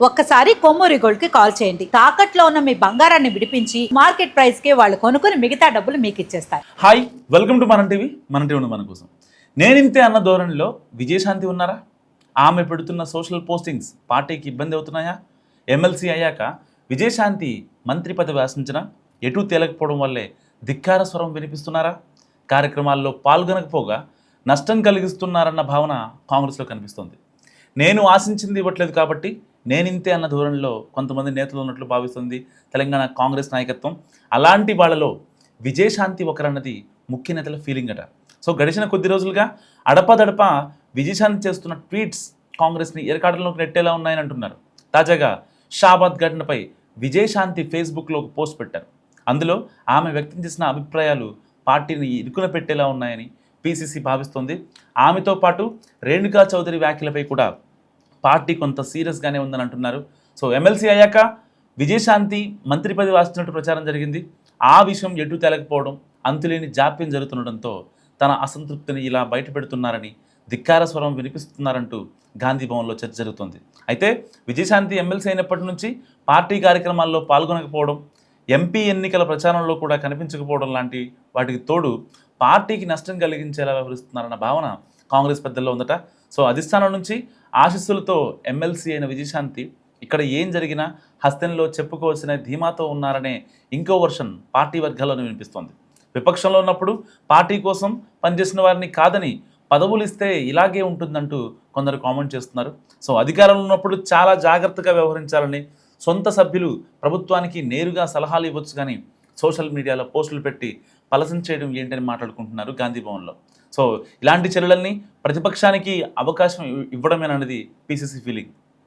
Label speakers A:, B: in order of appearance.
A: ఒక్కసారి కొమ్మూరి గోల్డ్ కి కాల్ చేయండి. తాకట్లో ఉన్న మీ బంగారాన్ని విడిపించి మార్కెట్ ప్రైస్ కి వాళ్ళు కొనుక్కుని మిగతా డబ్బులు మీకు ఇచ్చేస్తారు.
B: హాయ్, వెల్కమ్ టు మన టీవీ. మన టీవీ ఉంది మన కోసం. నేనింతే అన్న ధోరణిలో విజయశాంతి ఉన్నారా? ఆమె పెడుతున్న సోషల్ పోస్టింగ్స్ పార్టీకి ఇబ్బంది అవుతున్నాయా? ఎమ్మెల్సీ అయ్యాక విజయశాంతి మంత్రి పదవి ఆశించిన ఎటూ తేలకపోవడం వల్లే ధిక్కార స్వరం వినిపిస్తున్నారా? కార్యక్రమాల్లో పాల్గొనకపోగా నష్టం కలిగిస్తున్నారన్న భావన కాంగ్రెస్లో కనిపిస్తోంది. నేను ఆశించింది ఇవ్వట్లేదు కాబట్టి నేనింతే అన్న ధోరణిలో కొంతమంది నేతలు ఉన్నట్లు భావిస్తుంది తెలంగాణ కాంగ్రెస్ నాయకత్వం. అలాంటి వాళ్ళలో విజయశాంతి ఒకరన్నది ముఖ్య నేతల ఫీలింగ్ అట. సో గడిచిన కొద్ది రోజులుగా అడపదడప విజయశాంతి చేస్తున్న ట్వీట్స్ కాంగ్రెస్ని ఎరకాటంలోకి నెట్టేలా ఉన్నాయని అంటున్నారు. తాజాగా షాబాద్ ఘటనపై విజయశాంతి ఫేస్బుక్లో ఒక పోస్ట్ పెట్టారు. అందులో ఆమె వ్యక్తం చేసిన అభిప్రాయాలు పార్టీని ఇరుకున పెట్టేలా ఉన్నాయని పిసిసి భావిస్తోంది. ఆమెతో పాటు రేణుకా చౌదరి వ్యాఖ్యలపై కూడా పార్టీ కొంత సీరియస్గానే ఉందని అంటున్నారు. సో ఎమ్మెల్సీ అయ్యాక విజయశాంతి మంత్రి పదవి ఆశించినట్టు ప్రచారం జరిగింది. ఆ విషయం ఎటు తేలకపోవడం, అంతులేని జాప్యం జరుగుతుండటంతో తన అసంతృప్తిని ఇలా బయటపెడుతున్నారని, ధిక్కార స్వరం వినిపిస్తున్నారంటూ గాంధీ భవన్లో చర్చ జరుగుతుంది. అయితే విజయశాంతి ఎమ్మెల్సీ అయినప్పటి నుంచి పార్టీ కార్యక్రమాల్లో పాల్గొనకపోవడం, ఎంపీ ఎన్నికల ప్రచారంలో కూడా కనిపించకపోవడం లాంటి వాటికి తోడు పార్టీకి నష్టం కలిగించేలా వ్యవహరిస్తున్నారన్న భావన కాంగ్రెస్ పెద్దల్లో ఉందట. సో అధిష్టానం నుంచి ఆశీస్సులతో ఎమ్మెల్సీ అయిన విజయశాంతి ఇక్కడ ఏం జరిగినా హస్తంలో చెప్పుకోవాల్సిన ధీమాతో ఉన్నారనే ఇంకో వర్షన్ పార్టీ వర్గాల్లోనే వినిపిస్తోంది. విపక్షంలో ఉన్నప్పుడు పార్టీ కోసం పనిచేసిన వారిని కాదని పదవులు ఇస్తే ఇలాగే ఉంటుందంటూ కొందరు కామెంట్ చేస్తున్నారు. సో అధికారంలో ఉన్నప్పుడు చాలా జాగ్రత్తగా వ్యవహరించాలని, సొంత సభ్యులు ప్రభుత్వానికి నేరుగా సలహాలు ఇవ్వచ్చు కానీ సోషల్ మీడియాలో పోస్టులు పెట్టి పలసం చేయడం ఏంటని మాట్లాడుకుంటున్నారు గాంధీ భవన్లో. సో ఇలాంటి చర్యలన్నీ ప్రతిపక్షానికి అవకాశం ఇవ్వడమేనన్నది పిసిసి ఫీలింగ్.